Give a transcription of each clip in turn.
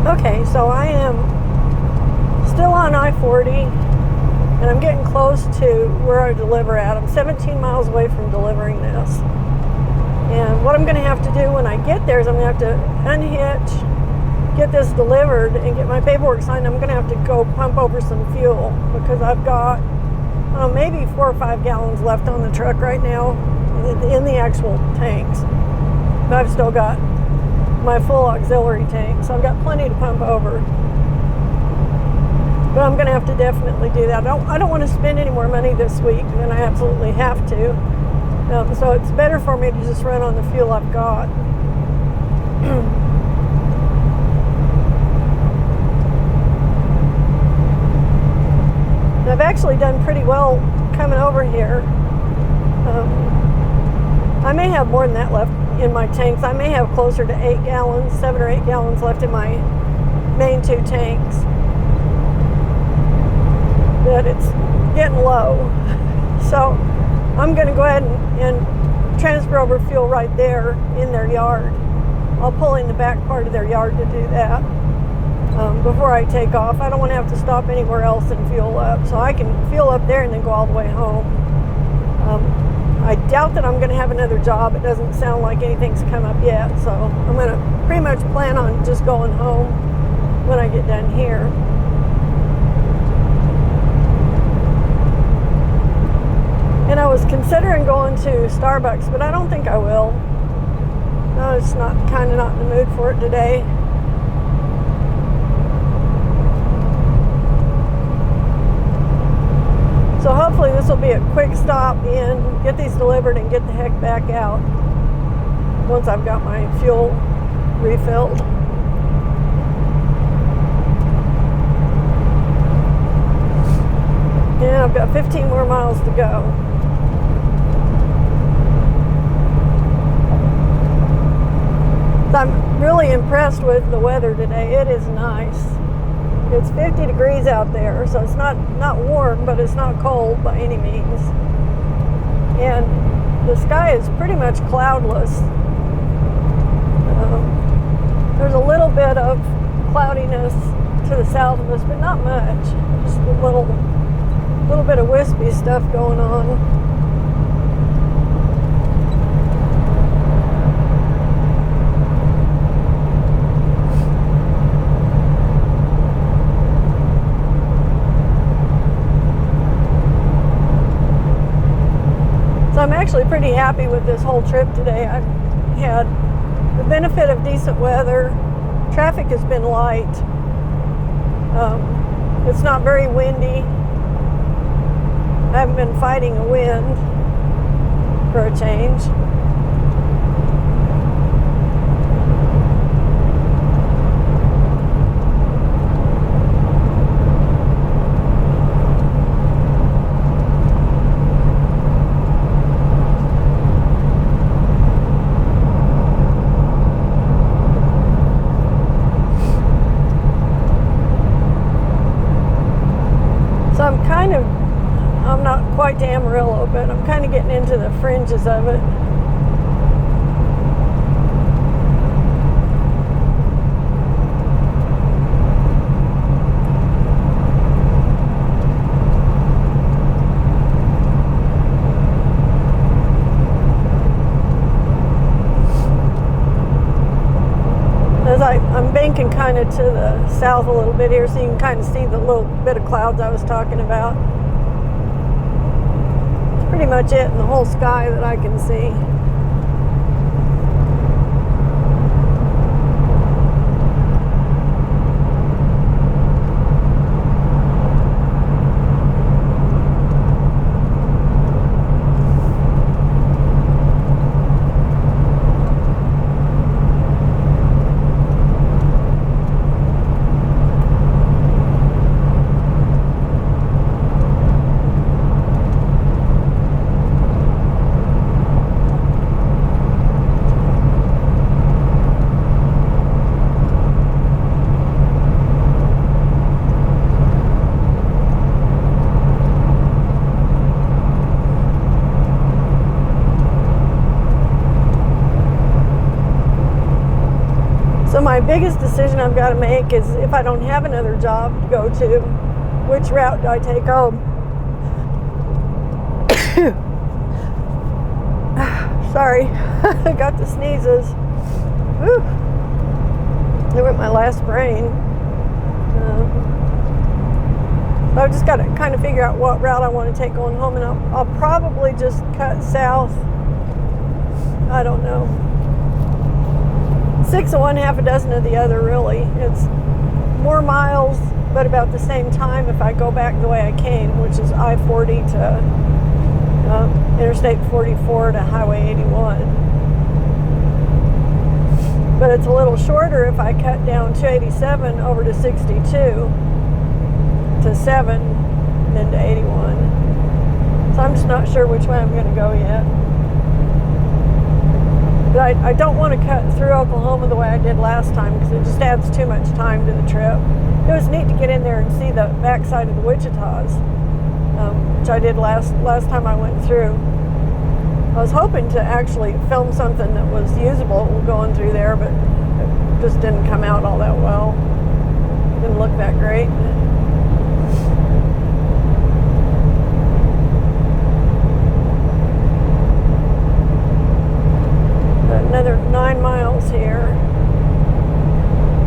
Okay, so I am still on I-40, and I'm getting close to where I deliver at. I'm 17 miles away from delivering this. And what I'm going to have to do when I get there is I'm going to have to unhitch, get this delivered, and get my paperwork signed. I'm going to have to go pump over some fuel because I've got maybe 4 or 5 gallons left on the truck right now in the actual tanks. But I've still got my full auxiliary tank, so I've got plenty to pump over. But I'm going to have to definitely do that. I don't want to spend any more money this week than I absolutely have to. So it's better for me to just run on the fuel I've got. I've actually done pretty well coming over here. I may have more than that left in my tanks. I may have closer to 8 gallons, 7 or 8 gallons left in my main 2 tanks. But it's getting low. So I'm going to go ahead and transfer over fuel right there in their yard. I'll pull in the back part of their yard to do that before I take off. I don't want to have to stop anywhere else and fuel up. So I can fuel up there and then go all the way home. I doubt that I'm going to have another job. It doesn't sound like anything's come up yet. So I'm going to pretty much plan on just going home when I get done here. And I was considering going to Starbucks, but I don't think I will. No, it's not in the mood for it today. So hopefully this will be a quick stop in, get these delivered, and get the heck back out once I've got my fuel refilled. Yeah, I've got 15 more miles to go. So I'm really impressed with the weather today. It is nice. It's 50 degrees out there, so it's not warm, but it's not cold by any means. And the sky is pretty much cloudless. There's a little bit of cloudiness to the south of us, but not much. Just a little bit of wispy stuff going on. I'm actually pretty happy with this whole trip today. I've had the benefit of decent weather. Traffic has been light. It's not very windy. I haven't been fighting a wind for a change. I'm not quite to Amarillo, but I'm kind of getting into the fringes of it. As I'm banking kind of to the south a little bit here, so you can kind of see the little bit of clouds I was talking about. It's pretty much it in the whole sky that I can see. my biggest decision I've got to make is, if I don't have another job to go to, which route do I take home? Sorry, I got the sneezes. Whew. They went my last brain. I've just got to kind of figure out what route I want to take going home, and I'll probably just cut south. I don't know. 6 of one, half a dozen of the other, really. It's more miles, but about the same time if I go back the way I came, which is I-40 to Interstate 44 to Highway 81. But it's a little shorter if I cut down 287 over to 62 to 7, then to 81. So I'm just not sure which way I'm going to go yet. But I don't want to cut through Oklahoma the way I did last time, because it just adds too much time to the trip. It was neat to get in there and see the backside of the Wichitas, which I did last time I went through. I was hoping to actually film something that was usable going through there, but it just didn't come out all that well. Didn't look that great. Another 9 miles here.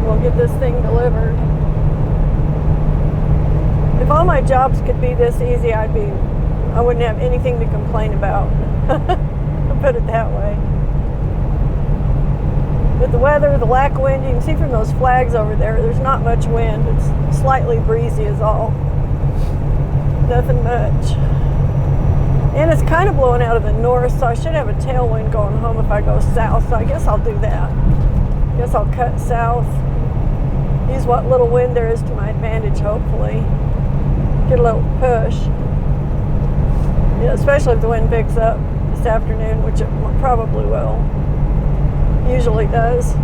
We'll get this thing delivered. If all my jobs could be this easy, I wouldn't have anything to complain about. I'll put it that way. With the weather, the lack of wind, you can see from those flags over there, there's not much wind. It's slightly breezy is all. Nothing much. And it's kind of blowing out of the north, so I should have a tailwind going home if I go south. So I guess I'll do that. I guess I'll cut south. Use what little wind there is to my advantage, hopefully. Get a little push. Yeah, especially if the wind picks up this afternoon, which it probably will. Usually does.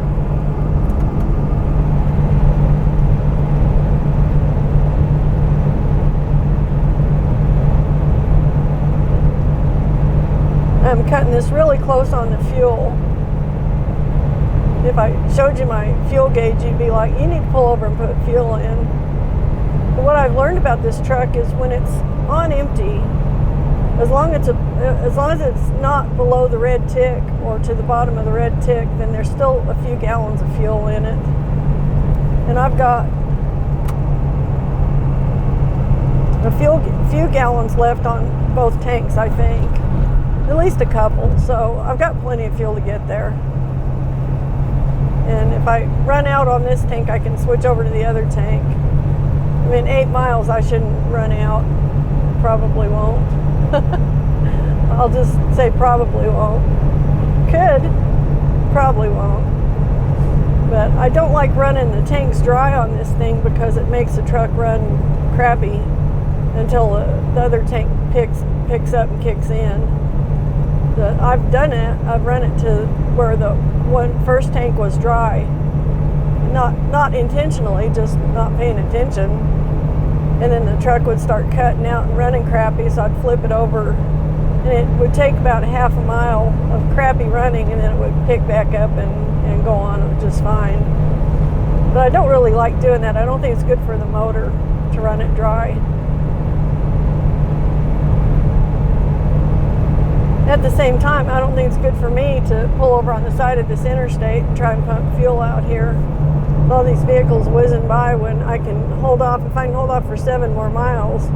I'm cutting this really close on the fuel. If I showed you my fuel gauge, you'd be like, you need to pull over and put fuel in. But what I've learned about this truck is when it's on empty, as long as it's not below the red tick or to the bottom of the red tick, then there's still a few gallons of fuel in it. And I've got a few gallons left on both tanks, I think. At least a couple, so I've got plenty of fuel to get there. And if I run out on this tank, I can switch over to the other tank. I mean, 8 miles I shouldn't run out. Probably won't. I'll just say probably won't. Could, probably won't. But I don't like running the tanks dry on this thing because it makes the truck run crappy until the other tank picks up and kicks in. I've done it. I've run it to where the first tank was dry, not intentionally, just not paying attention. And then the truck would start cutting out and running crappy, so I'd flip it over, and it would take about half a mile of crappy running, and then it would pick back up and go on just fine. But I don't really like doing that. I don't think it's good for the motor to run it dry. At the same time, I don't think it's good for me to pull over on the side of this interstate and try and pump fuel out here. With all these vehicles whizzing by, when I can hold off. If I can hold off for 7 more miles,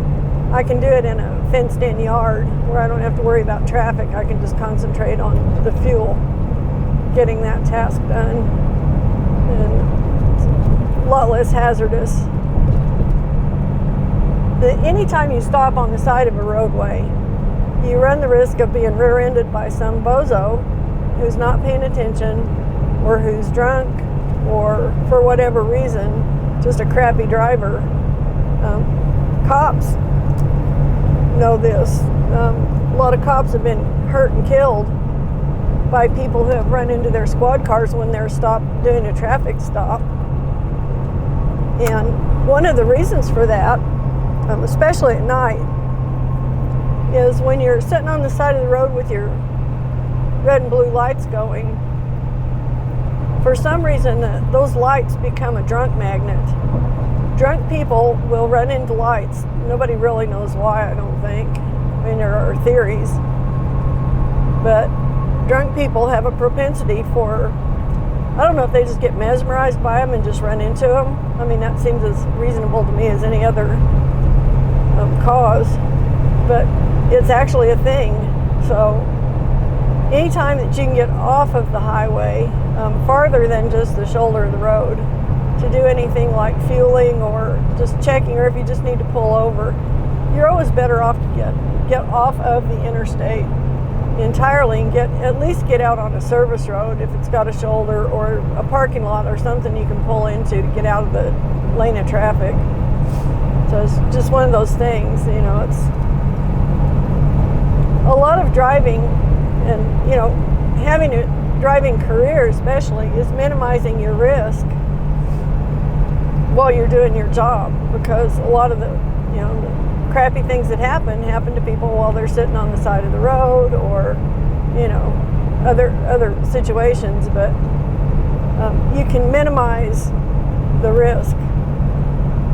I can do it in a fenced-in yard where I don't have to worry about traffic. I can just concentrate on the fuel, getting that task done, and it's a lot less hazardous. Anytime you stop on the side of a roadway, you run the risk of being rear-ended by some bozo who's not paying attention, or who's drunk, or for whatever reason, just a crappy driver. Cops know this. A lot of cops have been hurt and killed by people who have run into their squad cars when they're stopped doing a traffic stop. And one of the reasons for that, especially at night, is when you're sitting on the side of the road with your red and blue lights going. for some reason, those lights become a drunk magnet. Drunk people will run into lights. Nobody really knows why, I don't think. I mean, there are theories. But drunk people have a propensity for, I don't know if they just get mesmerized by them and just run into them. I mean, that seems as reasonable to me as any other cause. But it's actually a thing. So anytime that you can get off of the highway, farther than just the shoulder of the road, to do anything like fueling or just checking, or if you just need to pull over, you're always better off to get off of the interstate entirely and at least get out on a service road if it's got a shoulder or a parking lot or something you can pull into to get out of the lane of traffic. So it's just one of those things, it's a lot of driving, and having a driving career especially is minimizing your risk while you're doing your job, because a lot of the crappy things that happen to people while they're sitting on the side of the road, or other situations. But you can minimize the risk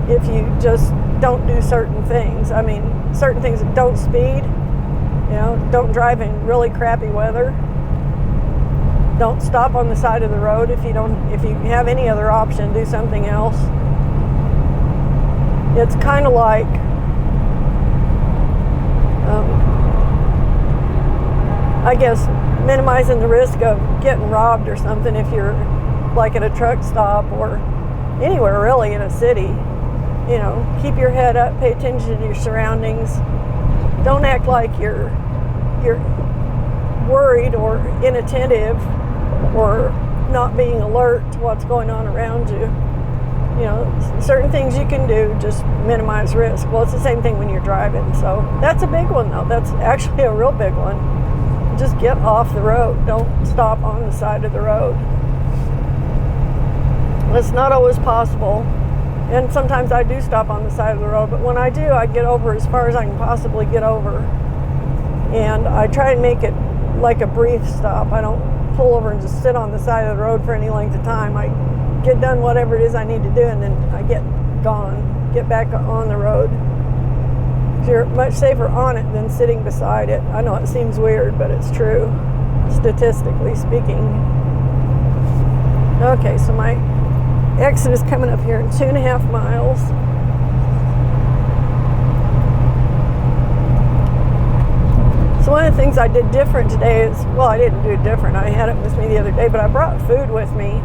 if you just don't do certain things. I mean, certain things. Don't speed. Don't drive in really crappy weather. Don't stop on the side of the road if you have any other option. Do something else. It's kind of like I guess minimizing the risk of getting robbed or something if you're like at a truck stop or anywhere really in a city. Keep your head up, pay attention to your surroundings. Don't act like you're worried or inattentive or not being alert to what's going on around you. Certain things you can do just minimize risk. Well, it's the same thing when you're driving. So that's a big one, though. That's actually a real big one. Just get off the road. Don't stop on the side of the road. It's not always possible. And sometimes I do stop on the side of the road. But when I do, I get over as far as I can possibly get over. And I try to make it like a brief stop. I don't pull over and just sit on the side of the road for any length of time. I get done whatever it is I need to do, and then I get back on the road. You're much safer on it than sitting beside it. I know it seems weird, but it's true, statistically speaking. Okay, so my exit is coming up here in 2.5 miles. So one of the things I did different today is, well, I didn't do it different. I had it with me the other day, but I brought food with me.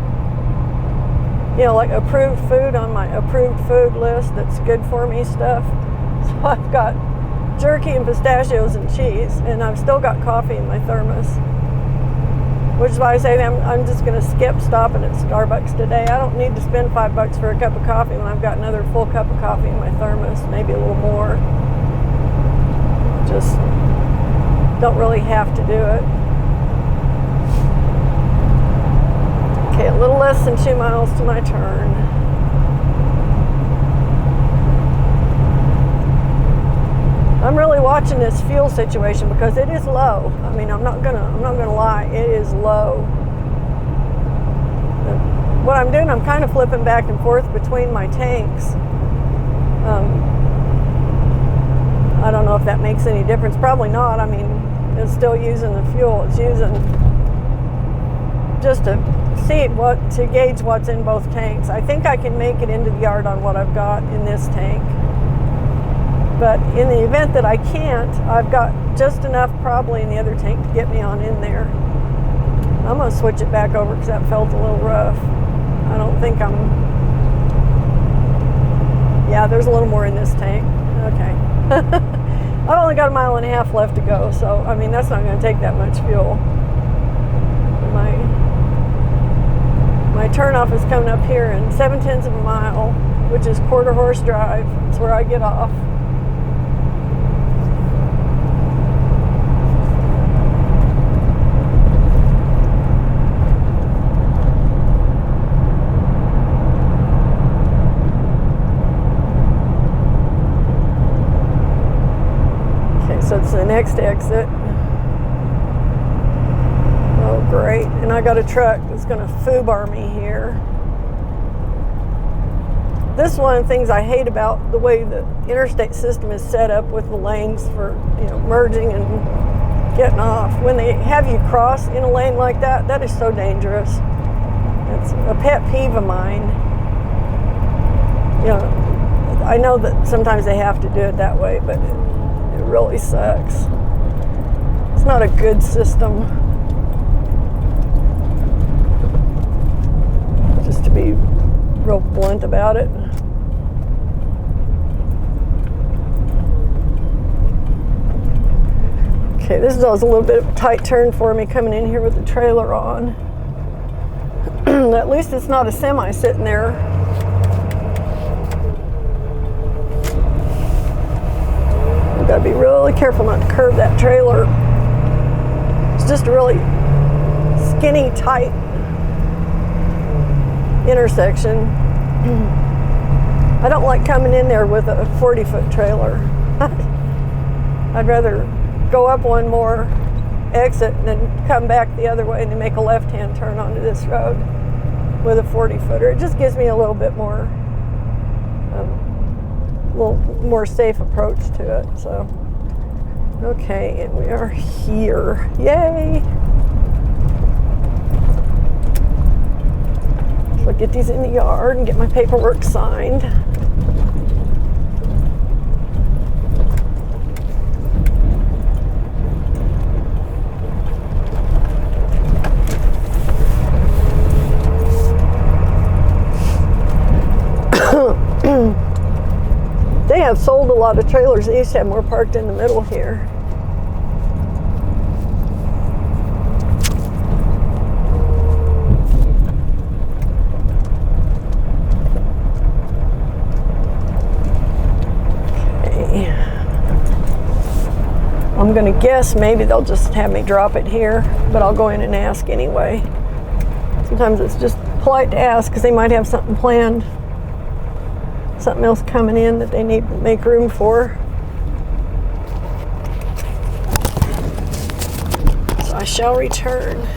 Like approved food on my approved food list that's good for me stuff. So I've got jerky and pistachios and cheese, and I've still got coffee in my thermos. Which is why I say I'm just going to skip stopping at Starbucks today. I don't need to spend $5 for a cup of coffee when I've got another full cup of coffee in my thermos, maybe a little more. Just don't really have to do it. Okay, a little less than 2 miles to my turn. I'm really watching this fuel situation because it is low. I mean, I'm not gonna lie, it is low. What I'm doing, I'm kind of flipping back and forth between my tanks. I don't know if that makes any difference. Probably not. I mean, it's still using the fuel. It's using just to gauge what's in both tanks. I think I can make it into the yard on what I've got in this tank. But in the event that I can't, I've got just enough probably in the other tank to get me on in there. I'm going to switch it back over because that felt a little rough. I don't think yeah, there's a little more in this tank. Okay. I've only got 1.5 miles left to go, so I mean that's not going to take that much fuel. My turnoff is coming up here in 0.7 of a mile, which is Quarter Horse Drive. It's where I get off. Okay, so it's the next exit. Oh, great. And I got a truck that's going to foobar me here. This is one of the things I hate about the way the interstate system is set up with the lanes for, merging and getting off. When they have you cross in a lane like that, that is so dangerous. It's a pet peeve of mine. I know that sometimes they have to do it that way, but it really sucks. It's not a good system. Just to be real blunt about it. Okay, this is always a little bit of a tight turn for me coming in here with the trailer on. At least it's not a semi sitting there. I've got to be really careful not to curve that trailer. It's just a really skinny, tight intersection. I don't like coming in there with a 40-foot trailer. I'd rather go up one more, exit, and then come back the other way and then make a left-hand turn onto this road with a 40-footer. It just gives me a little bit more, safe approach to it. So, okay, and we are here. Yay! So I'll get these in the yard and get my paperwork signed. They have sold a lot of trailers. They used to have more parked in the middle here. Okay. I'm going to guess maybe they'll just have me drop it here, but I'll go in and ask anyway. Sometimes it's just polite to ask because they might have something planned. Something else coming in that they need to make room for. So I shall return.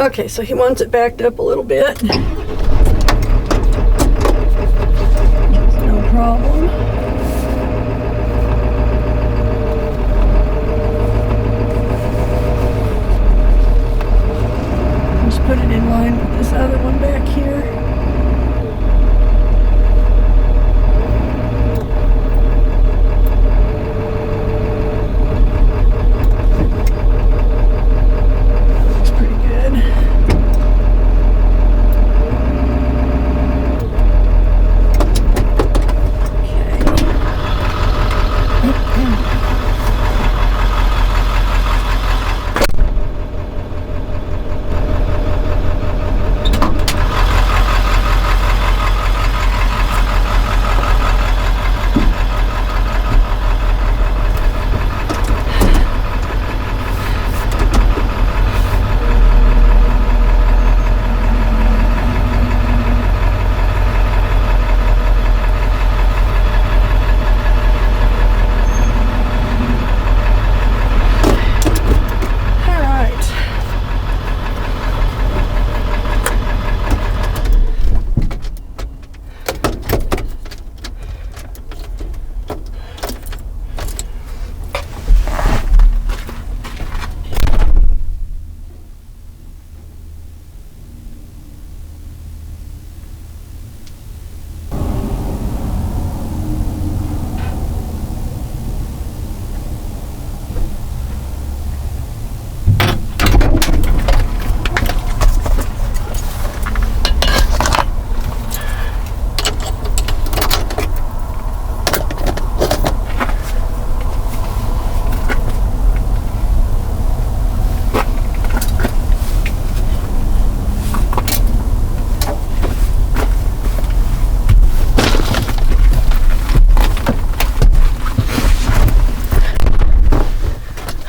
Okay, so he wants it backed up a little bit. No problem. Just put it in line with this other one back here.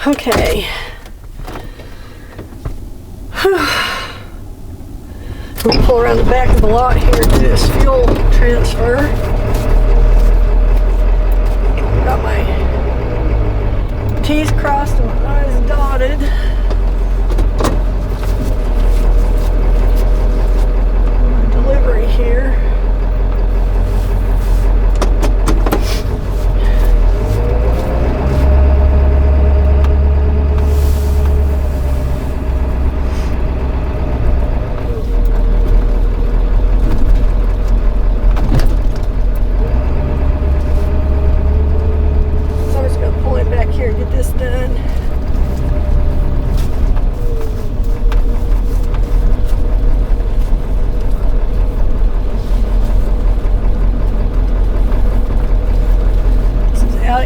Okay. We'll pull around the back of the lot here to do this fuel transfer. Got my T's crossed and my I's dotted. My delivery here.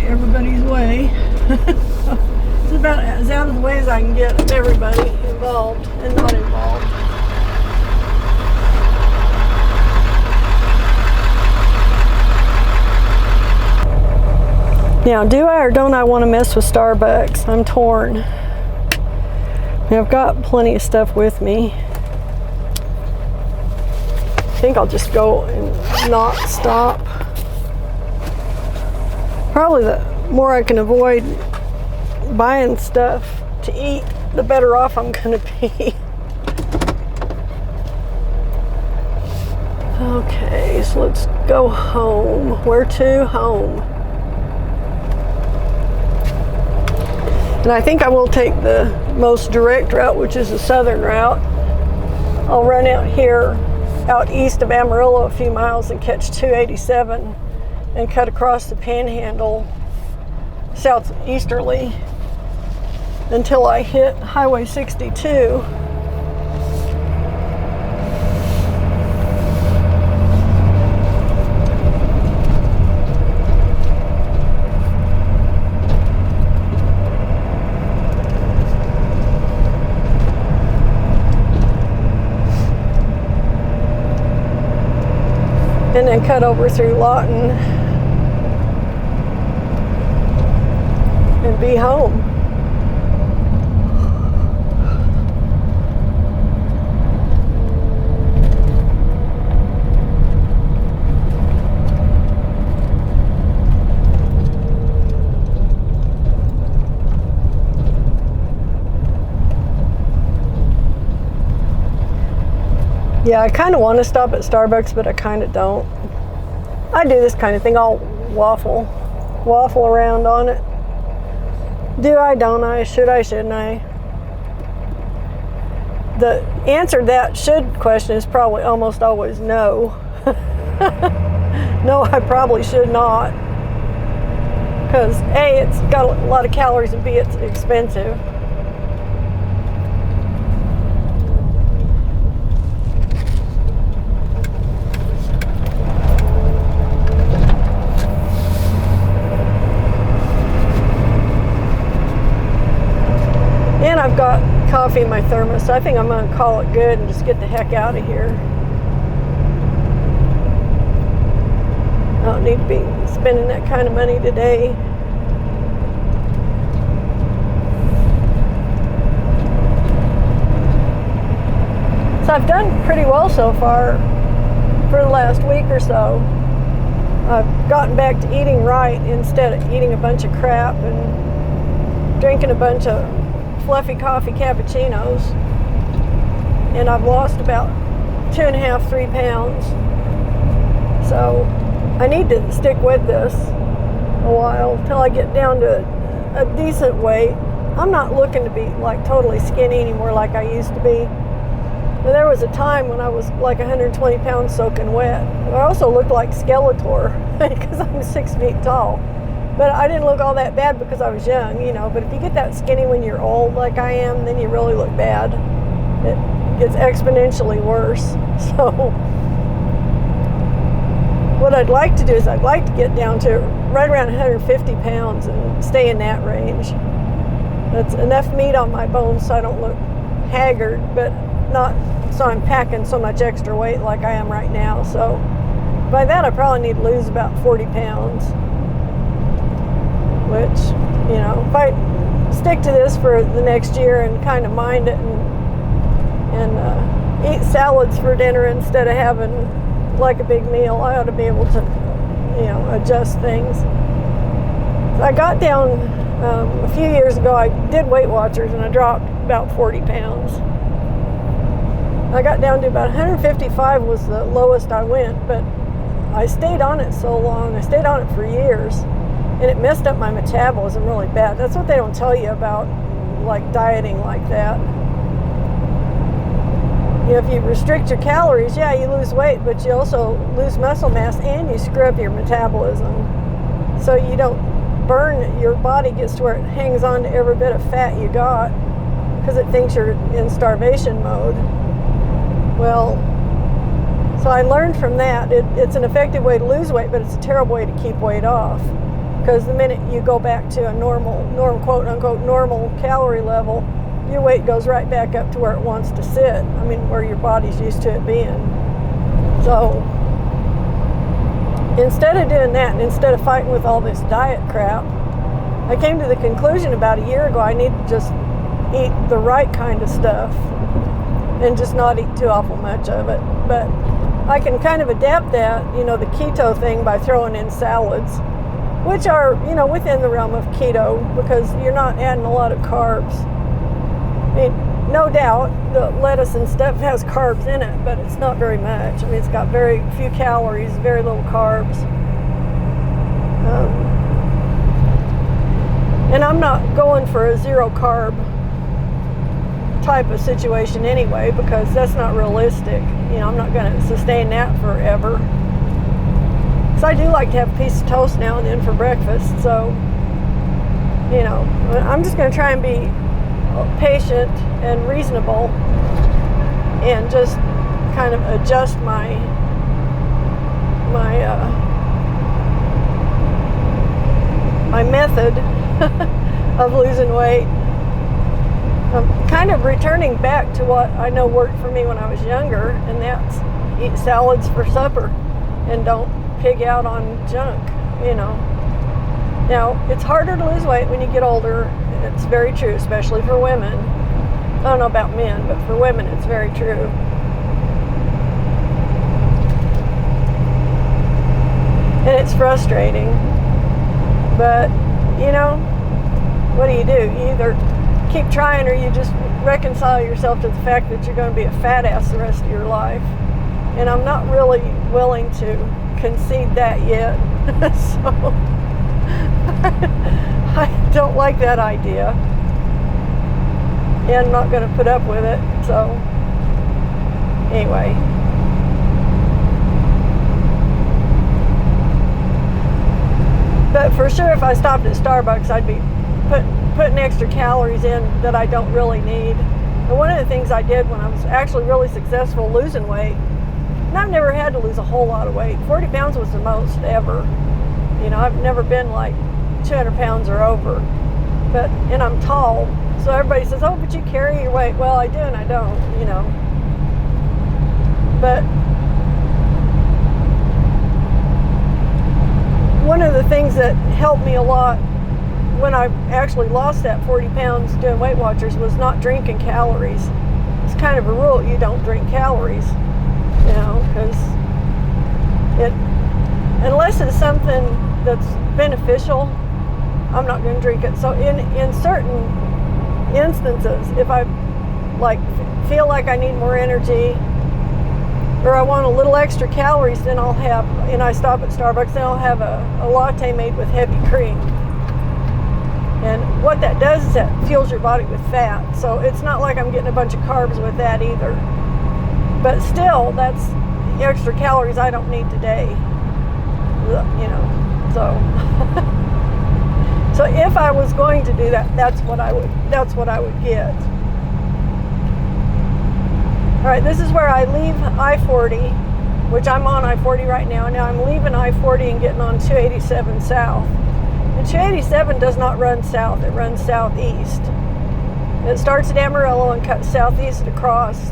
Everybody's way. It's about as out of the way as I can get everybody involved and not involved. Now, do I or don't I want to mess with Starbucks? I'm torn. I've got plenty of stuff with me. I think I'll just go and not stop. Probably the more I can avoid buying stuff to eat, the better off I'm going to be. Okay, so let's go home. Where to? Home. And I think I will take the most direct route, which is the southern route. I'll run out here, out east of Amarillo a few miles and catch 287. And cut across the panhandle southeasterly until I hit Highway 62. And then cut over through Lawton and be home. Yeah, I kind of want to stop at Starbucks, but I kind of don't. I do this kind of thing. I'll waffle around on it. Do I, don't I, should I, shouldn't I? The answer to that should question is probably almost always no. No, I probably should not. Because A, it's got a lot of calories, and B, it's expensive. And I've got coffee in my thermos, so I think I'm going to call it good and just get the heck out of here. I don't need to be spending that kind of money today. So I've done pretty well so far for the last week or so. I've gotten back to eating right instead of eating a bunch of crap and drinking a bunch of fluffy coffee cappuccinos, and I've lost about 2.5, 3 pounds. So I need to stick with this a while till I get down to a decent weight. I'm not looking to be like totally skinny anymore like I used to be. But there was a time when I was like 120 pounds soaking wet. I also looked like Skeletor because I'm 6 feet tall. But I didn't look all that bad because I was young, you know. But if you get that skinny when you're old like I am, then you really look bad. It gets exponentially worse. So what I'd like to do is I'd like to get down to right around 150 pounds and stay in that range. That's enough meat on my bones so I don't look haggard, but not so I'm packing so much extra weight like I am right now. So by that I probably need to lose about 40 pounds. Which, you know, if I stick to this for the next year and kind of mind it and eat salads for dinner instead of having like a big meal. I ought to be able to, adjust things. So I got down a few years ago. I did Weight Watchers and I dropped about 40 pounds. I got down to about 155 was the lowest I went, but I stayed on it so long. I stayed on it for years, and it messed up my metabolism really bad. That's what they don't tell you about, like dieting like that. If you restrict your calories, yeah, you lose weight, but you also lose muscle mass and you screw up your metabolism. So you don't burn, your body gets to where it hangs on to every bit of fat you got because it thinks you're in starvation mode. Well, so I learned from that. It's an effective way to lose weight, but it's a terrible way to keep weight off. Because the minute you go back to a normal, quote unquote, normal calorie level, your weight goes right back up to where it wants to sit. I mean, where your body's used to it being. So instead of doing that, and instead of fighting with all this diet crap, I came to the conclusion about a year ago I need to just eat the right kind of stuff and just not eat too awful much of it. But I can kind of adapt that, the keto thing by throwing in salads, which are, within the realm of keto because you're not adding a lot of carbs. I mean, no doubt the lettuce and stuff has carbs in it, but it's not very much. I mean, it's got very few calories, very little carbs. And I'm not going for a zero carb type of situation anyway, because that's not realistic. I'm not going to sustain that forever. Because I do like to have a piece of toast now and then for breakfast. So, I'm just going to try and be patient and reasonable and just kind of adjust my method of losing weight. I'm kind of returning back to what I know worked for me when I was younger, and that's eat salads for supper and don't pig out on junk, Now, it's harder to lose weight when you get older. It's very true, especially for women. I don't know about men, but for women it's very true. And it's frustrating. But, what do? You either keep trying or you just reconcile yourself to the fact that you're going to be a fat ass the rest of your life. And I'm not really willing to concede that yet. So I don't like that idea. And I'm not going to put up with it. So anyway. But for sure, if I stopped at Starbucks, I'd be putting extra calories in that I don't really need. And one of the things I did when I was actually really successful losing weight, and I've never had to lose a whole lot of weight. 40 pounds was the most ever. I've never been like 200 pounds or over. And I'm tall, so everybody says, oh, but you carry your weight. Well, I do and I don't, But one of the things that helped me a lot when I actually lost that 40 pounds doing Weight Watchers was not drinking calories. It's kind of a rule, you don't drink calories, because unless it's something that's beneficial, I'm not going to drink it. So in certain instances, if I feel like I need more energy or I want a little extra calories, then I'll have, and I stop at Starbucks, then I'll have a latte made with heavy cream. And what that does is that fuels your body with fat. So it's not like I'm getting a bunch of carbs with that either. But still, that's extra calories I don't need today. So so if I was going to do that, that's what I would get. All right, this is where I leave I-40, which I'm on I-40 right now. Now I'm leaving I-40 and getting on 287 south. And 287 does not run south, it runs southeast. It starts at Amarillo and cuts southeast across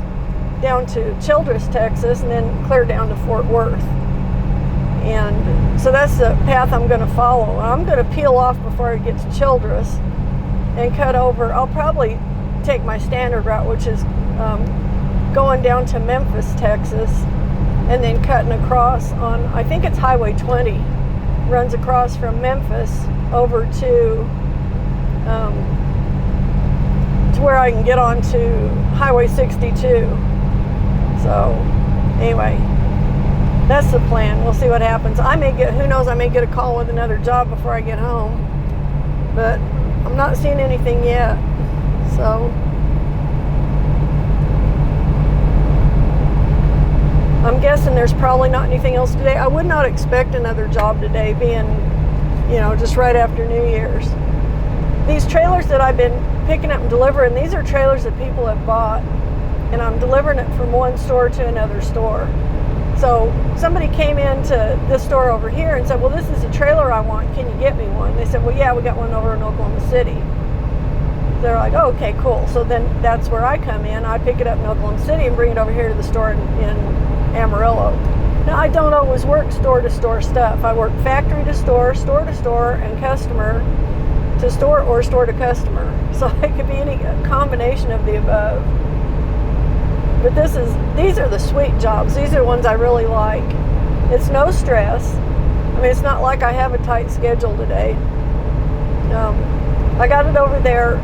down to Childress, Texas, and then clear down to Fort Worth. And so that's the path I'm going to follow. I'm going to peel off before I get to Childress and cut over. I'll probably take my standard route, which is going down to Memphis, Texas, and then cutting across on, I think it's Highway 20, runs across from Memphis over to where I can get onto Highway 62. So anyway, that's the plan. We'll see what happens. I may get, who knows, I may get a call with another job before I get home, but I'm not seeing anything yet. So I'm guessing there's probably not anything else today. I would not expect another job today, being, just right after New Year's. These trailers that I've been picking up and delivering, these are trailers that people have bought, and I'm delivering it from one store to another store. So somebody came into this store over here and said, well, this is a trailer I want. Can you get me one? They said, well, yeah, we got one over in Oklahoma City. They're like, oh, okay, cool. So then that's where I come in. I pick it up in Oklahoma City and bring it over here to the store in Amarillo. Now, I don't always work store-to-store stuff. I work factory to store, and customer to store, or store to customer. So it could be any combination of the above. But these are the sweet jobs. These are the ones I really like. It's no stress. I mean, it's not like I have a tight schedule today. I got it over there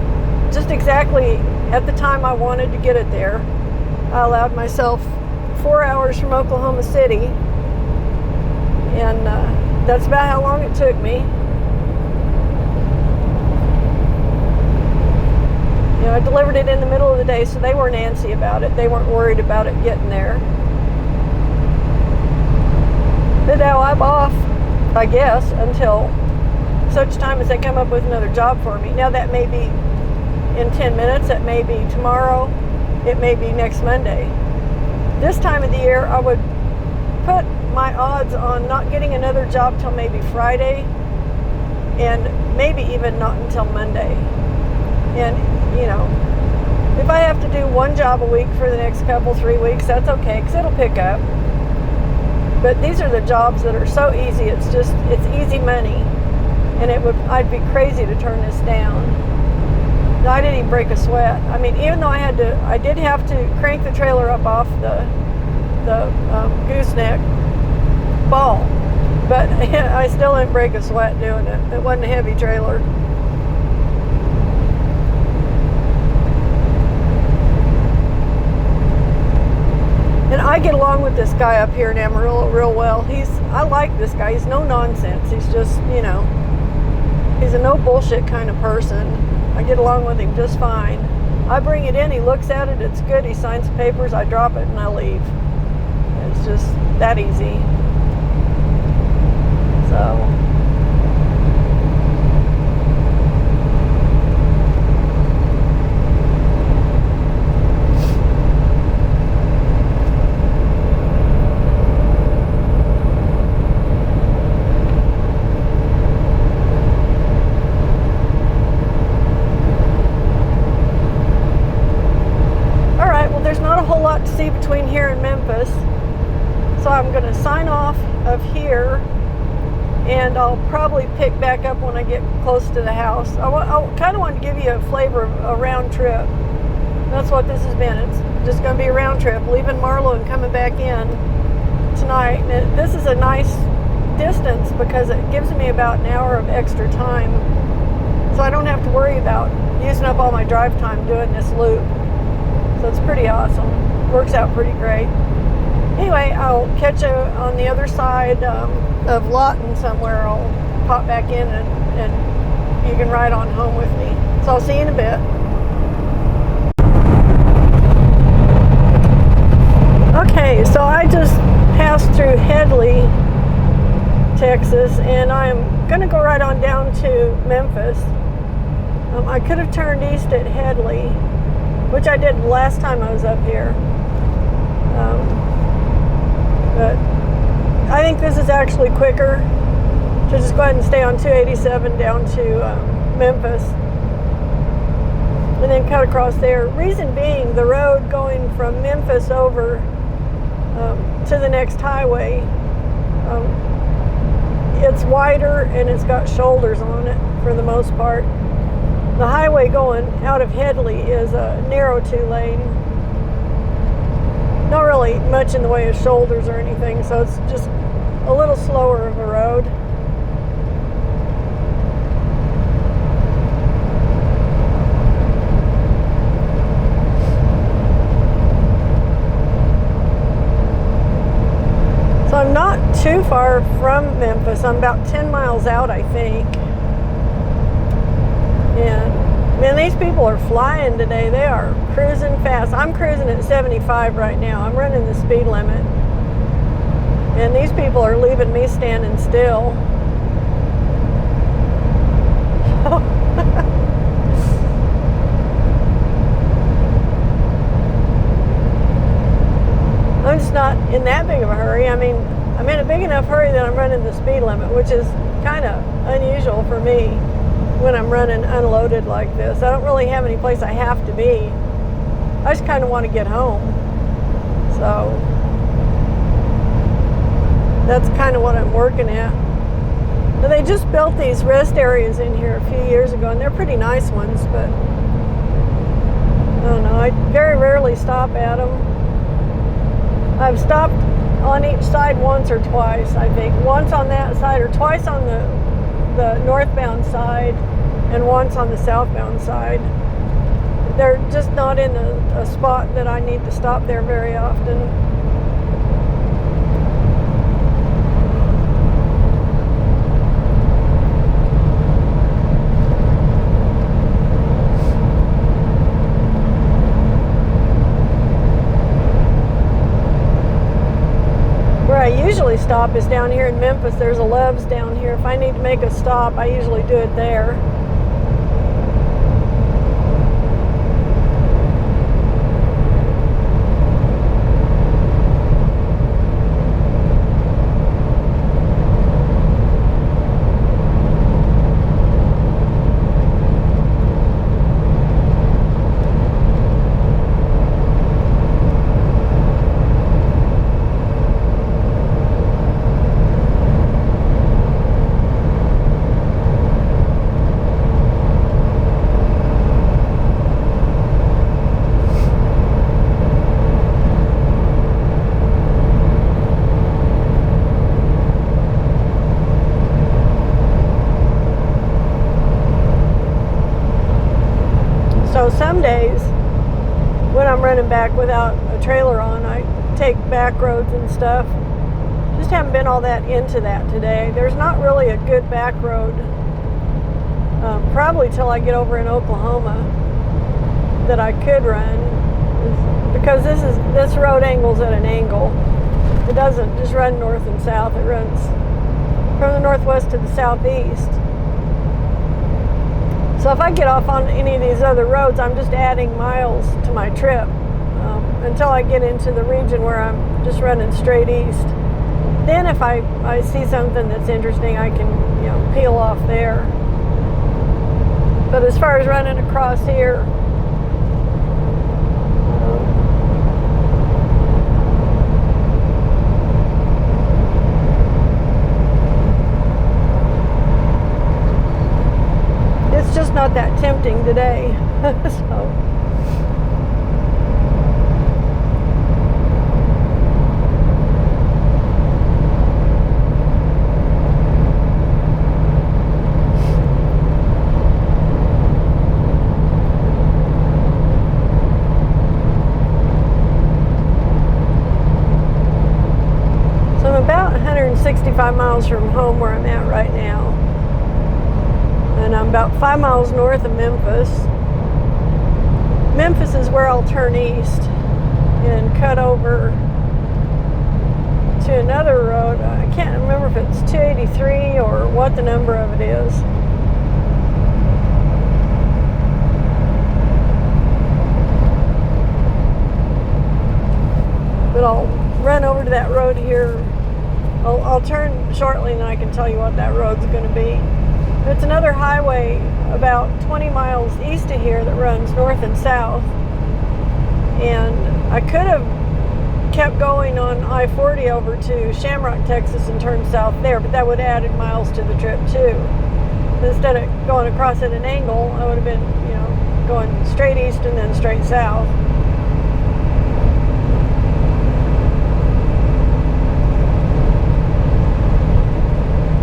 just exactly at the time I wanted to get it there. I allowed myself 4 hours from Oklahoma City, and that's about how long it took me. I delivered it in the middle of the day, so they weren't antsy about it. They weren't worried about it getting there. But now I'm off, I guess, until such time as they come up with another job for me. Now that may be in 10 minutes, it may be tomorrow, it may be next Monday. This time of the year, I would put my odds on not getting another job till maybe Friday, and maybe even not until Monday. And if I have to do one job a week for the next 3 weeks, that's okay, because it'll pick up. But these are the jobs that are so easy. It's easy money, and I'd be crazy to turn this down. No, I didn't even break a sweat. I mean, even though I did have to crank the trailer up off the gooseneck ball, but I still didn't break a sweat doing it. It wasn't a heavy trailer. And I get along with this guy up here in Amarillo real well. I like this guy. He's no nonsense. He's just, he's a no bullshit kind of person. I get along with him just fine. I bring it in, he looks at it, it's good, he signs the papers, I drop it, and I leave. It's just that easy. So to see between here and Memphis, so I'm going to sign off of here, and I'll probably pick back up when I get close to the house. I kind of want to give you a flavor of a round trip. That's what this has been. It's just going to be a round trip, leaving Marlow and coming back in tonight. And this is a nice distance because it gives me about an hour of extra time, so I don't have to worry about using up all my drive time doing this loop. So it's pretty awesome. Works out pretty great. Anyway, I'll catch you on the other side of Lawton somewhere. I'll pop back in and you can ride on home with me. So I'll see you in a bit. Okay, so I just passed through Headley, Texas, and I'm going to go right on down to Memphis. I could have turned east at Headley, which I did last time I was up here. But I think this is actually quicker to just go ahead and stay on 287 down to Memphis and then cut across there. Reason being, the road going from Memphis over to the next highway, it's wider and it's got shoulders on it for the most part. The highway going out of Headley is a narrow 2-lane. Not really much in the way of shoulders or anything, so it's just a little slower of a road. So I'm not too far from Memphis. I'm about 10 miles out, I think. And man, these people are flying today. They are cruising fast. I'm cruising at 75 right now. I'm running the speed limit. And these people are leaving me standing still. I'm just not in that big of a hurry. I mean, I'm in a big enough hurry that I'm running the speed limit, which is kind of unusual for me when I'm running unloaded like this. I don't really have any place I have to be. I just kind of want to get home. So that's kind of what I'm working at. Now, they just built these rest areas in here a few years ago, and they're pretty nice ones, but I don't know. I very rarely stop at them. I've stopped on each side once or twice, I think. Once on that side or twice on the northbound side and once on the southbound side. They're just not in a spot that I need to stop there very often. Where I usually stop is down here in Memphis. There's a Love's down here. If I need to make a stop, I usually do it there. So some days when I'm running back without a trailer on, I take back roads and stuff. Just haven't been all that into that today. There's not really a good back road, probably till I get over in Oklahoma, that I could run, because this road angles at an angle. It doesn't just run north and south. It runs from the northwest to the southeast. So if I get off on any of these other roads, I'm just adding miles to my trip until I get into the region where I'm just running straight east. Then if I see something that's interesting, I can peel off there. But as far as running across here, it's just not that tempting today. So. So I'm about 165 miles from home where I'm at right now. And I'm about 5 miles north of Memphis. Memphis is where I'll turn east and cut over to another road. I can't remember if it's 283 or what the number of it is. But I'll run over to that road here. I'll turn shortly and then I can tell you what that road's going to be. It's another highway about 20 miles east of here that runs north and south. And I could have kept going on I-40 over to Shamrock, Texas and turned south there, but that would have added miles to the trip too. Instead of going across at an angle, I would have been, you know, going straight east and then straight south.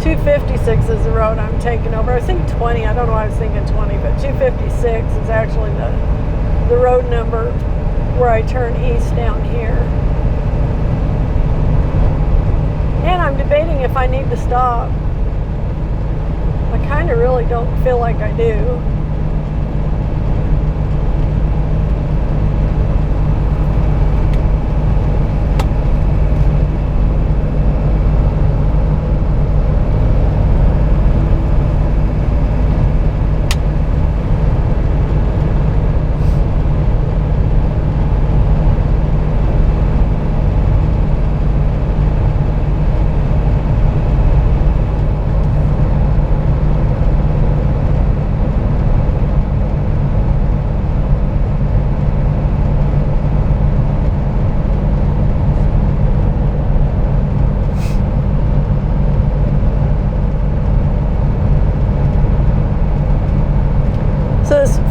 .256 is the road I'm taking over. I was thinking 20. I don't know why I was thinking 20, but 256 is actually the road number where I turn east down here. And I'm debating if I need to stop. I kind of really don't feel like I do.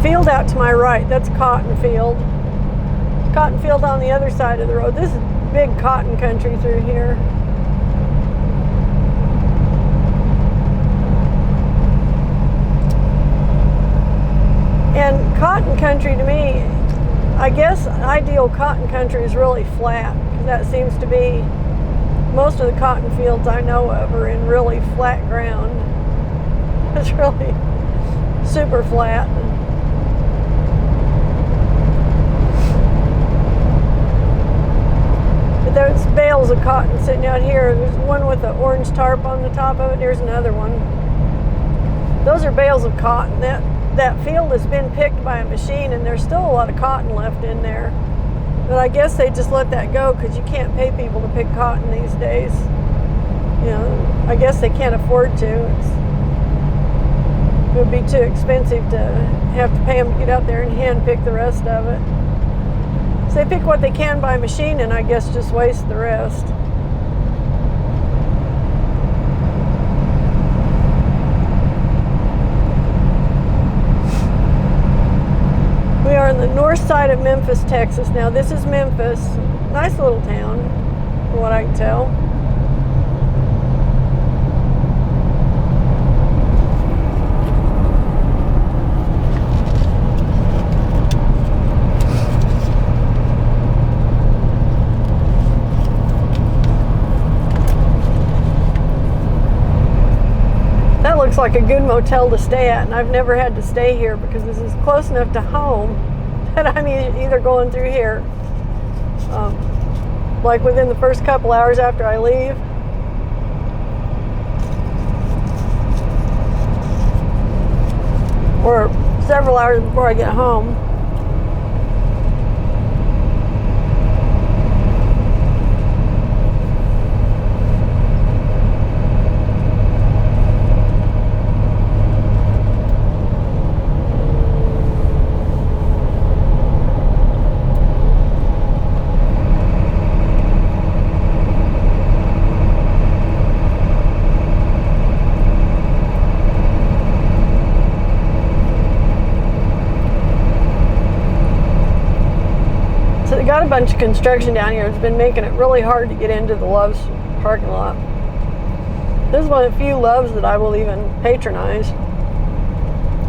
Field out to my right, that's cotton field. Cotton field on the other side of the road. This is big cotton country through here. And cotton country to me, I guess ideal cotton country is really flat, because that seems to be most of the cotton fields I know of are in really flat ground. It's really super flat. There's bales of cotton sitting out here. There's one with an orange tarp on the top of it. Here's another one. Those are bales of cotton. That field has been picked by a machine, and there's still a lot of cotton left in there. But I guess they just let that go because you can't pay people to pick cotton these days. You know, I guess they can't afford to. It would be too expensive to have to pay them to get out there and hand pick the rest of it. So they pick what they can by machine and I guess just waste the rest. We are on the north side of Memphis, Texas. Now this is Memphis. Nice little town, from what I can tell. Looks like a good motel to stay at, and I've never had to stay here because this is close enough to home that I'm either going through here like within the first couple hours after I leave, or several hours before I get home. Got a bunch of construction down here. It's been making it really hard to get into the Love's parking lot. This is one of the few Love's that I will even patronize.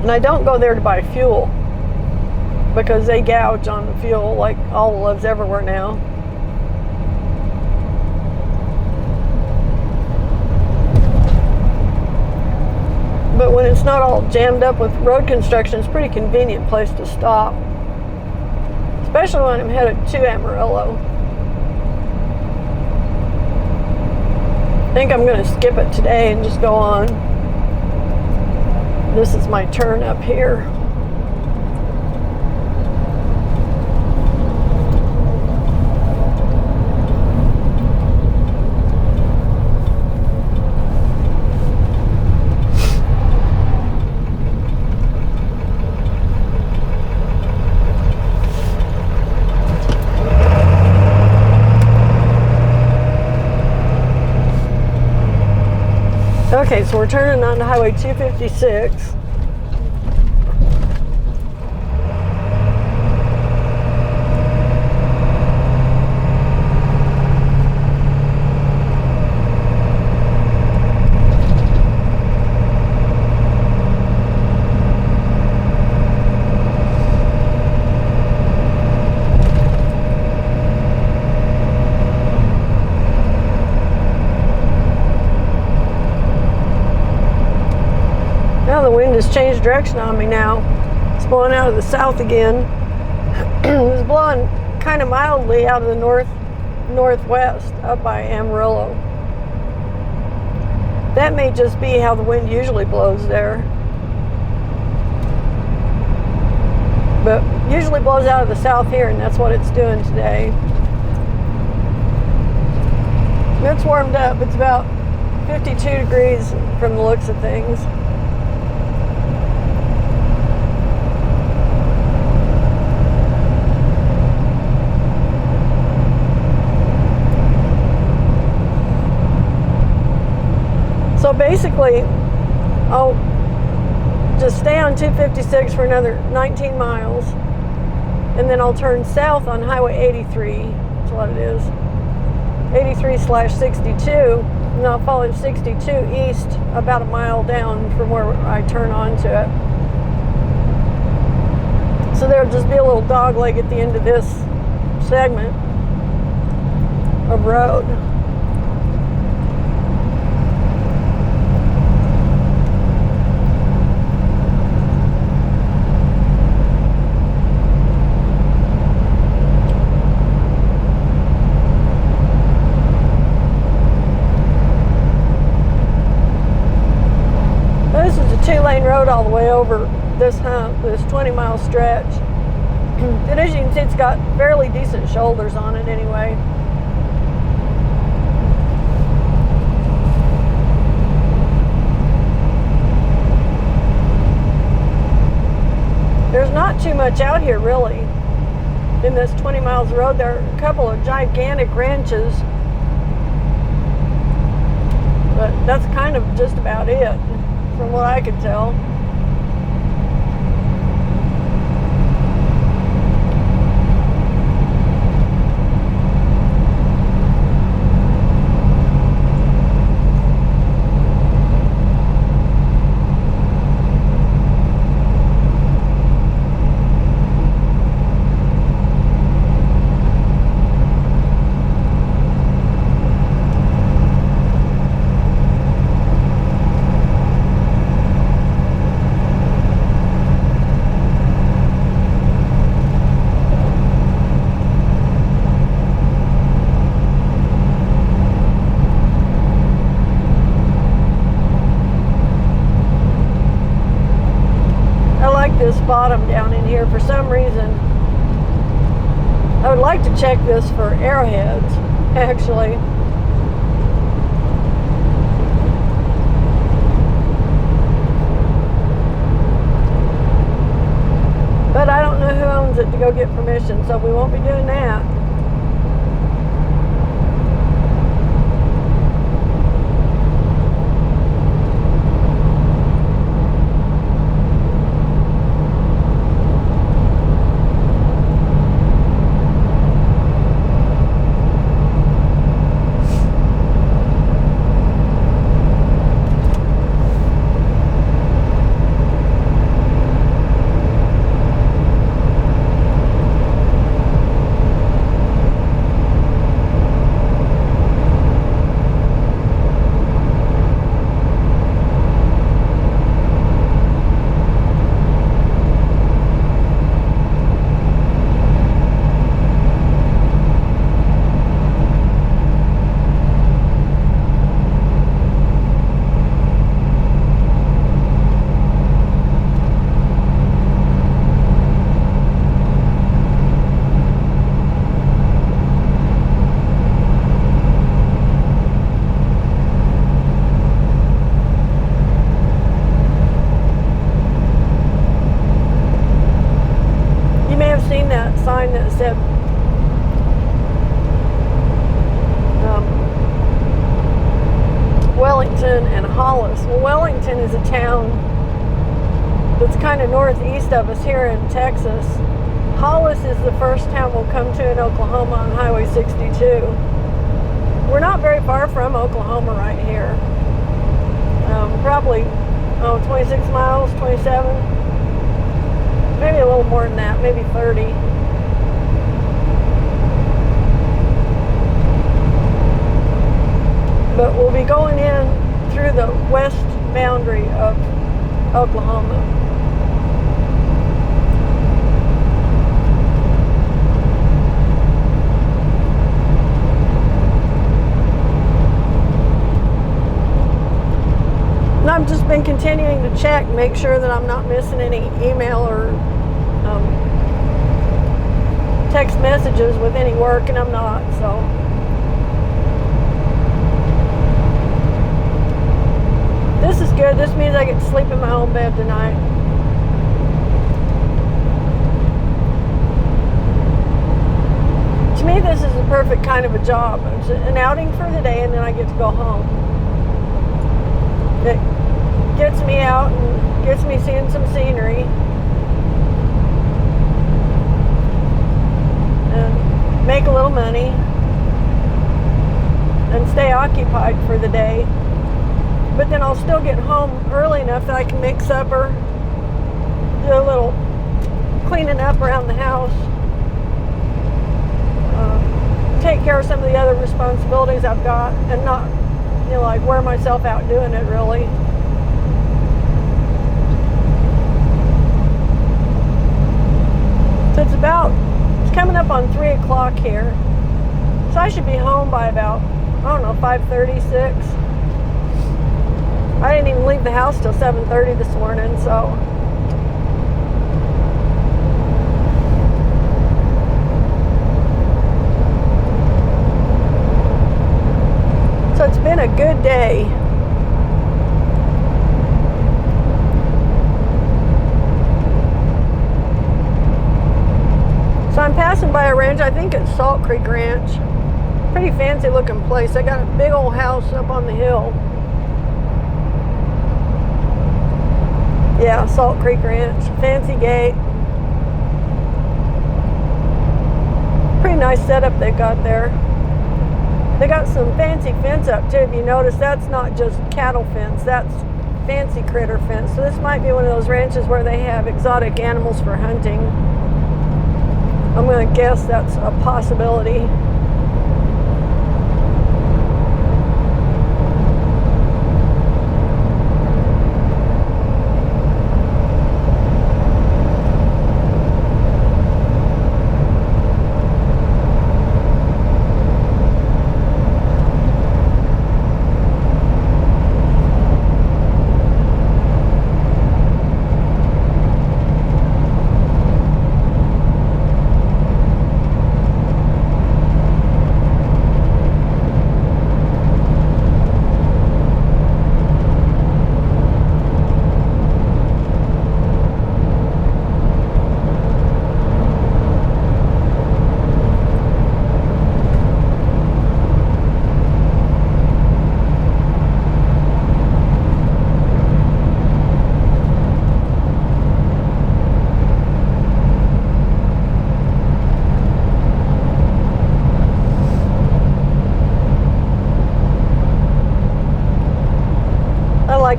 And I don't go there to buy fuel because they gouge on the fuel like all the Love's everywhere now. But when it's not all jammed up with road construction, it's a pretty convenient place to stop. Especially when I'm headed to Amarillo. I think I'm going to skip it today and just go on. This is my turn up here. Okay, so we're turning onto Highway 256. The wind has changed direction on me now. It's blowing out of the south again. It was blowing kind of mildly out of the northwest up by Amarillo. That may just be how the wind usually blows there. But usually blows out of the south here, and that's what it's doing today. It's warmed up. It's about 52 degrees from the looks of things. So basically, I'll just stay on 256 for another 19 miles, and then I'll turn south on Highway 83, that's what it is, 83/62, and I'll follow 62 east about a mile down from where I turn onto it. So there'll just be a little dog leg at the end of this segment of road. This is a 2-lane road all the way over this hump, this 20-mile stretch. And as you can see, it's got fairly decent shoulders on it anyway. There's not too much out here really. In this 20 miles of road, there are a couple of gigantic ranches, but that's kind of just about it, from what I could tell. This bottom down in here for some reason. I would like to check this for arrowheads, actually. But I don't know who owns it to go get permission, so we won't be doing that. Sign that said Wellington and Hollis. Well, Wellington is a town that's kind of northeast of us here in Texas. Hollis is the first town we'll come to in Oklahoma on Highway 62. We're not very far from Oklahoma right here. Probably 26 miles, 27. Maybe a little more than that, maybe 30. But we'll be going in through the west boundary of Oklahoma. And I've just been continuing to check, make sure that I'm not missing any email or text messages with any work, and I'm not, so. This is good. This means I get to sleep in my own bed tonight. To me, this is the perfect kind of a job. It's an outing for the day, and then I get to go home. It gets me out and gets me seeing some scenery. And make a little money. And stay occupied for the day. But then I'll still get home early enough that I can make supper, do a little cleaning up around the house, take care of some of the other responsibilities I've got, and not, like wear myself out doing it really. So it's coming up on 3 o'clock here. So I should be home by about, 5:36. I didn't even leave the house till 7:30 this morning, so. So it's been a good day. So I'm passing by a ranch, I think it's Salt Creek Ranch. Pretty fancy looking place. They got a big old house up on the hill. Yeah, Salt Creek Ranch, fancy gate. Pretty nice setup they've got there. They got some fancy fence up too. If you notice, that's not just cattle fence, that's fancy critter fence. So this might be one of those ranches where they have exotic animals for hunting. I'm going to guess that's a possibility.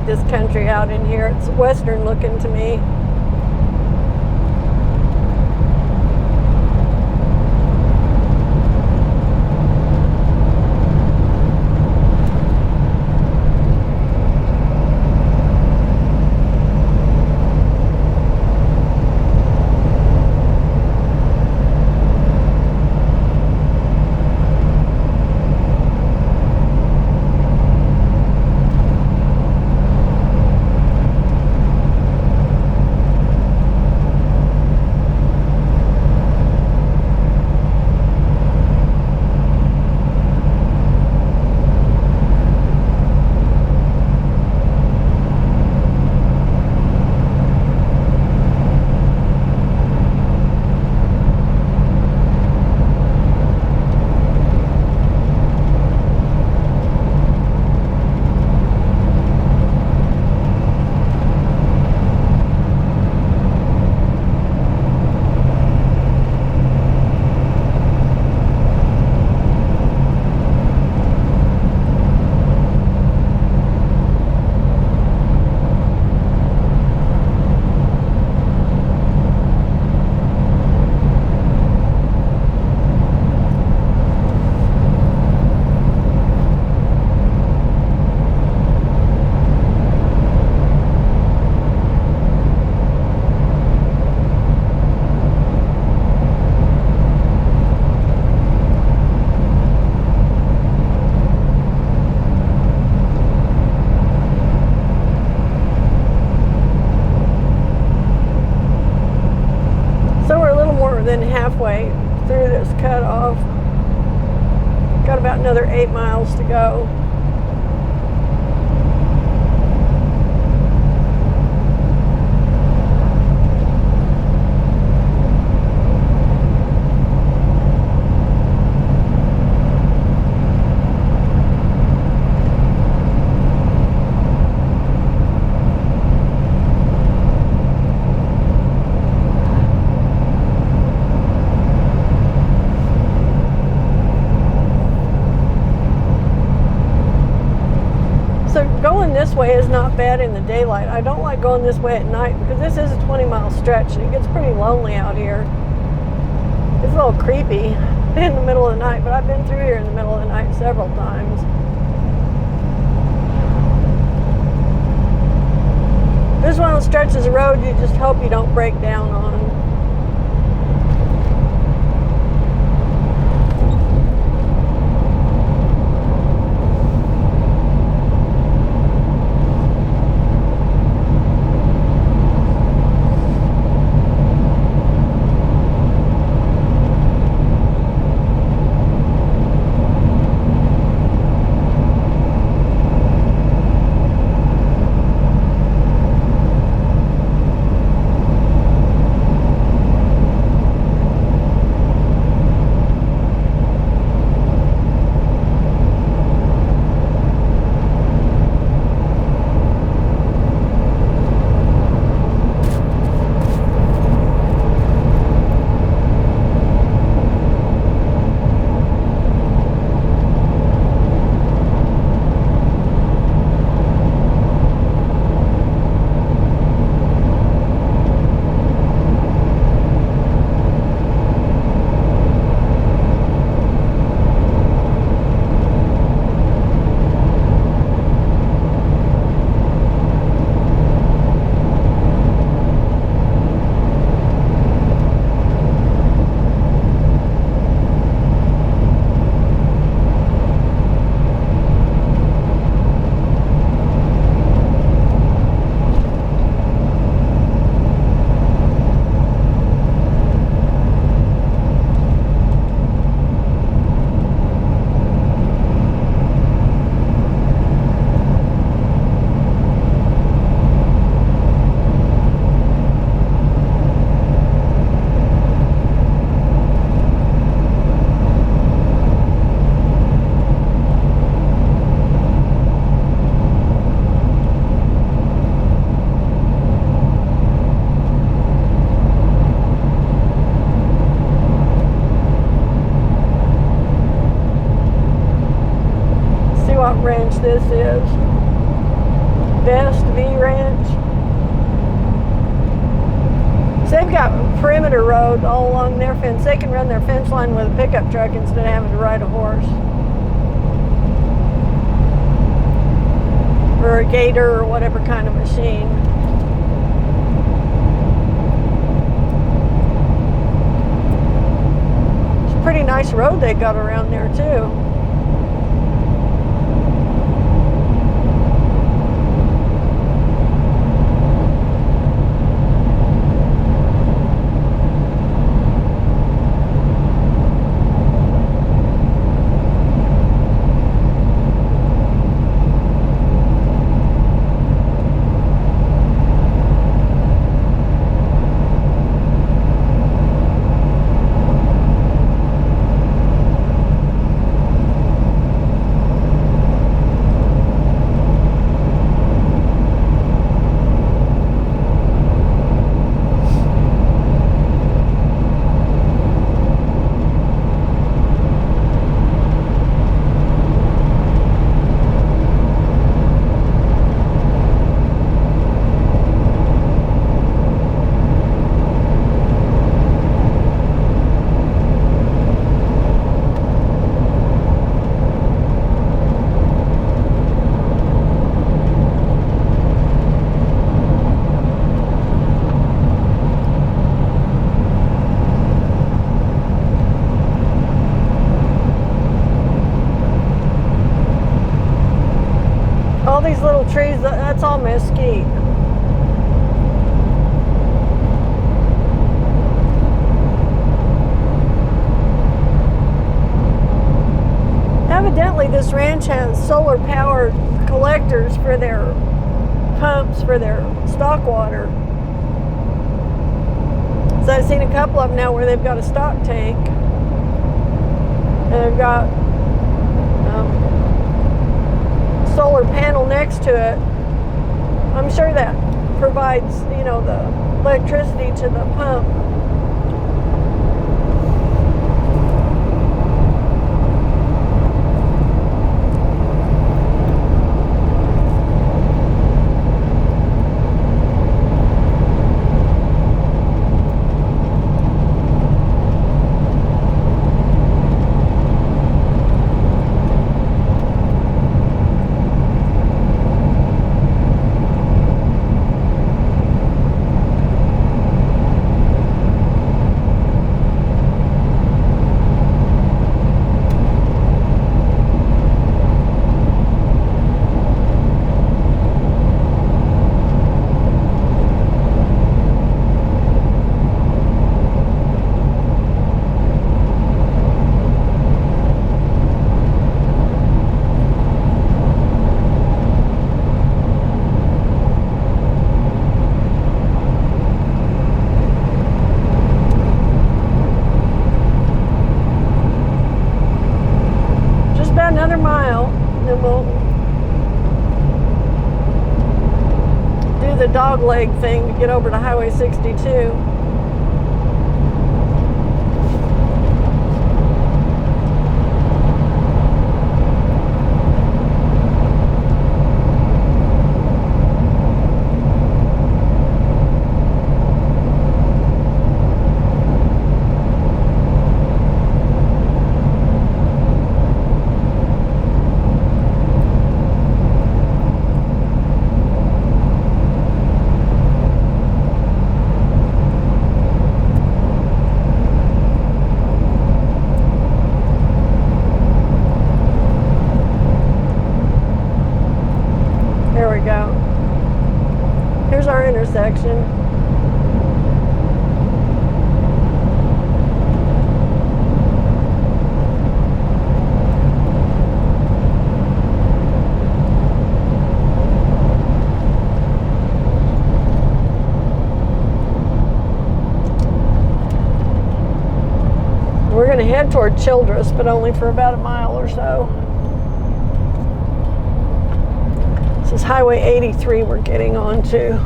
This country out in here. It's western looking to me. than halfway through this cutoff. Got about another 8 miles to go. Going this way is not bad in the daylight. I don't like going this way at night because this is a 20-mile stretch and it gets pretty lonely out here. It's a little creepy in the middle of the night, but I've been through here in the middle of the night several times. This is one of those stretches of road you just hope you don't break down on. Ranch this is. Best V Ranch. So they've got perimeter road all along their fence. They can run their fence line with a pickup truck instead of having to ride a horse. Or a gator or whatever kind of machine. It's a pretty nice road they got around there too. All these little trees, that's all mesquite. apparently this ranch has solar powered collectors for their pumps for their stock water. So I've seen a couple of them now where they've got a stock tank and they've got solar panel next to it. I'm sure that provides, the electricity to the pump. Another mile, and then we'll do the dog leg thing to get over to Highway 62. There we go. Here's our intersection. We're going to head toward Childress, but only for about a mile or so. This is Highway 83 we're getting onto.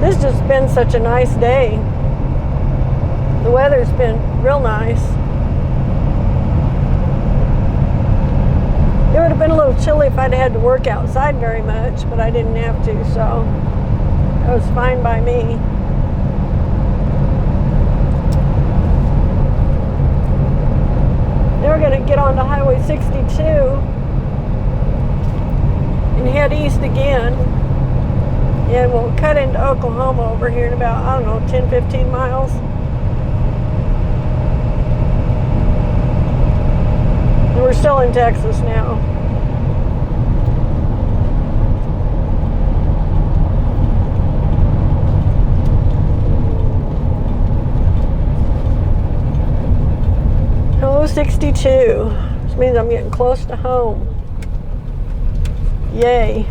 This has just been such a nice day. The weather's been real nice. It would have been a little chilly if I'd had to work outside very much, but I didn't have to, so it was fine by me. Now we're going to get onto Highway 62 and head east again. And we'll cut into Oklahoma over here in about, 10, 15 miles. And we're still in Texas now. Hello, 62. Which means I'm getting close to home. Yay.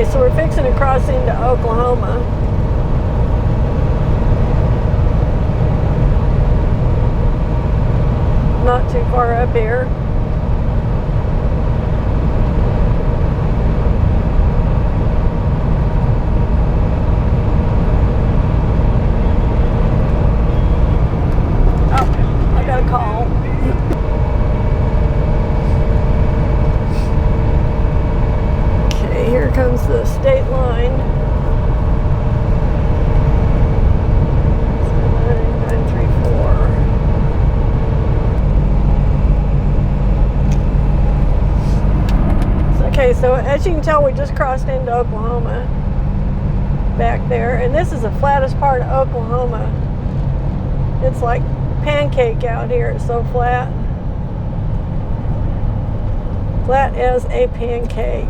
Okay, so we're fixing to cross into Oklahoma. Not too far up here. Oh, I got a call. Okay, here comes the state line. 934. Okay, so as you can tell, we just crossed into Oklahoma back there, and this is the flattest part of Oklahoma. It's like pancake out here. It's so flat. Flat as a pancake.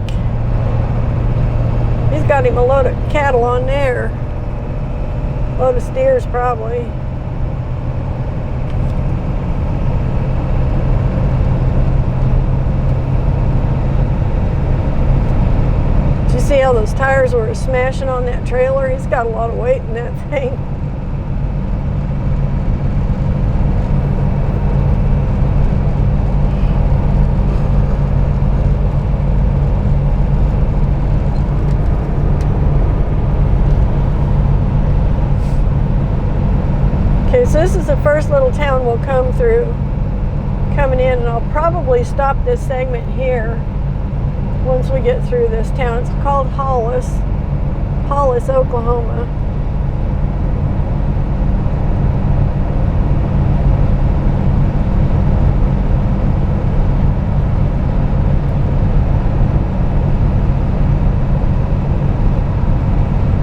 He's got him a load of cattle on there. Load of steers, probably. See how those tires were smashing on that trailer? He's got a lot of weight in that thing. Okay, so this is the first little town we'll come through coming in, and I'll probably stop this segment here once we get through this town. It's called Hollis, Oklahoma.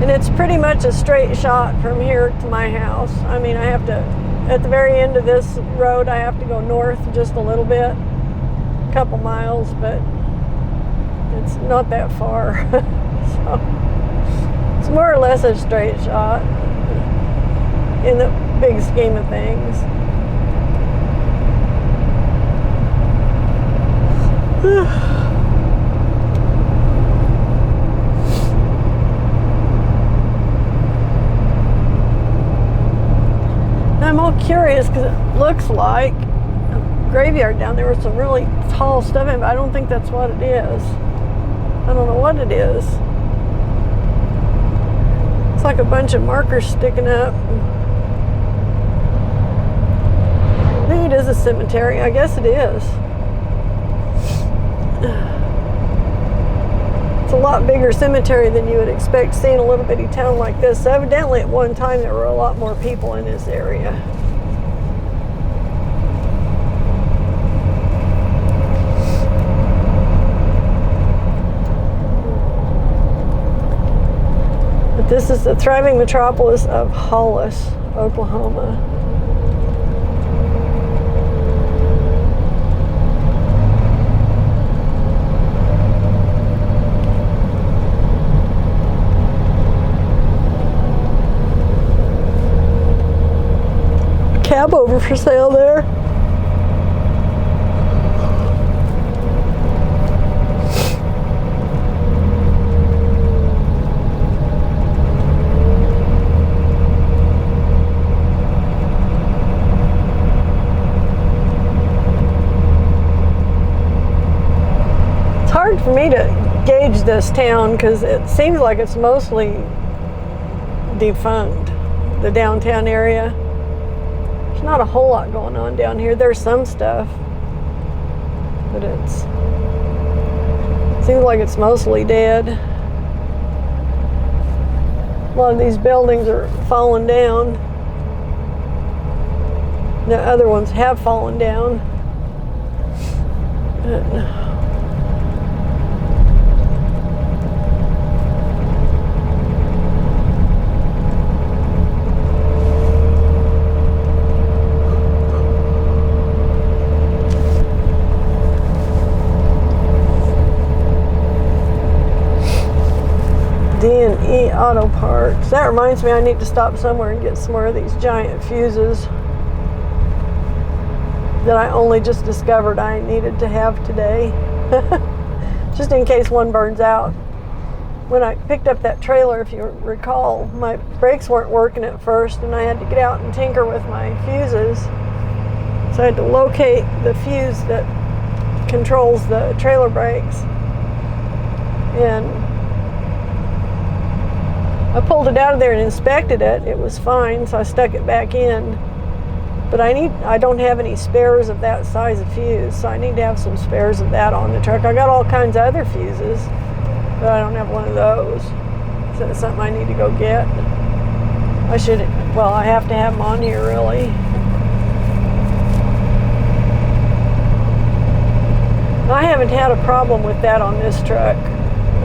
And it's pretty much a straight shot from here to my house. I mean, I have to, at the very end of this road, I have to go north just a little bit, a couple miles, but it's not that far. So it's more or less a straight shot in the big scheme of things. I'm all curious because it looks like a graveyard down there with some really tall stuff in it, but I don't think that's what it is. I don't know what it is. It's like a bunch of markers sticking up. I think it is a cemetery. I guess it is. It's a lot bigger cemetery than you would expect seeing a little bitty town like this. So evidently at one time there were a lot more people in this area. This is the thriving metropolis of Hollis, Oklahoma. Cab over for sale there. For me to gauge this town because it seems like it's mostly defunct, the downtown area. There's not a whole lot going on down here. There's some stuff, but it seems like it's mostly dead. A lot of these buildings are falling down. The other ones have fallen down. D&E Auto Parts. That reminds me I need to stop somewhere and get some more of these giant fuses that I only just discovered I needed to have today. Just in case one burns out. when I picked up that trailer, if you recall, my brakes weren't working at first, and I had to get out and tinker with my fuses. So I had to locate the fuse that controls the trailer brakes. And I pulled it out of there and inspected it. It was fine, so I stuck it back in. But I don't have any spares of that size of fuse, so I need to have some spares of that on the truck. I got all kinds of other fuses, but I don't have one of those. So it's something I need to go get. I have to have them on here, really. I haven't had a problem with that on this truck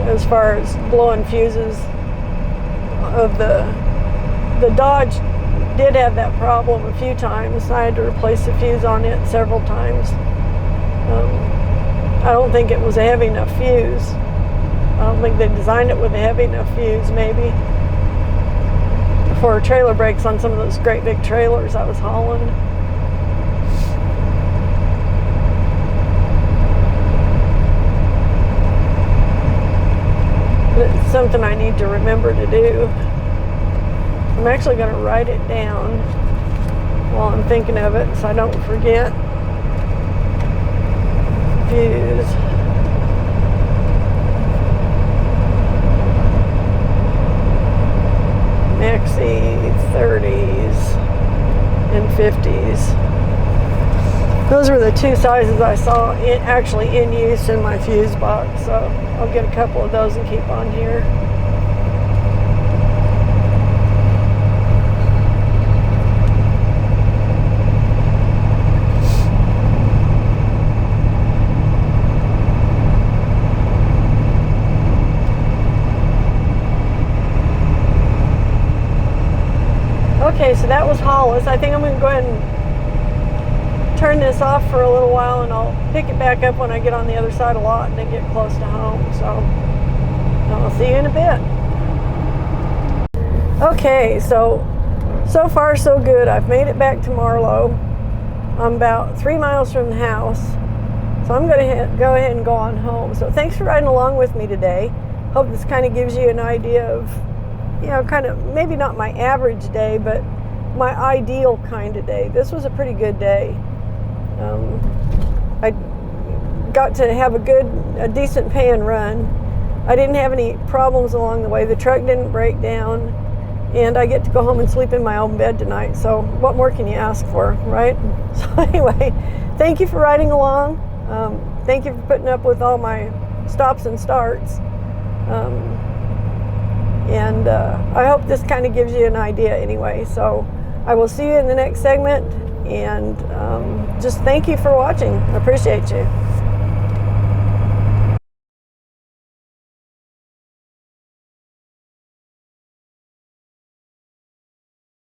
as far as blowing fuses. Of the Dodge did have that problem a few times. I had to replace the fuse on it several times. I don't think it was a heavy enough fuse. I don't think they designed it with a heavy enough fuse, maybe, for trailer brakes on some of those great big trailers I was hauling. But it's something I need to remember to do. I'm actually going to write it down while I'm thinking of it so I don't forget. Fuse. Maxi 30s and 50s. Those were the two sizes I saw actually in use in my fuse box, so I'll get a couple of those and keep on here. Okay, so that was Hollis. I think I'm going to go ahead and turn this off for a little while, and I'll pick it back up when I get on the other side of the lot and then get close to home. So I'll see you in a bit. Okay, so far so good. I've made it back to Marlow. I'm about 3 miles from the house, so I'm going to go ahead and go on home. So thanks for riding along with me today. Hope this kind of gives you an idea of, kind of maybe not my average day, but my ideal kind of day. This was a pretty good day. I got to have a decent paying run. I didn't have any problems along the way. The truck didn't break down, and I get to go home and sleep in my own bed tonight. So what more can you ask for, right? So anyway, thank you for riding along. Thank you for putting up with all my stops and starts. And I hope this kind of gives you an idea anyway. So I will see you in the next segment, and just thank you for watching. I appreciate you.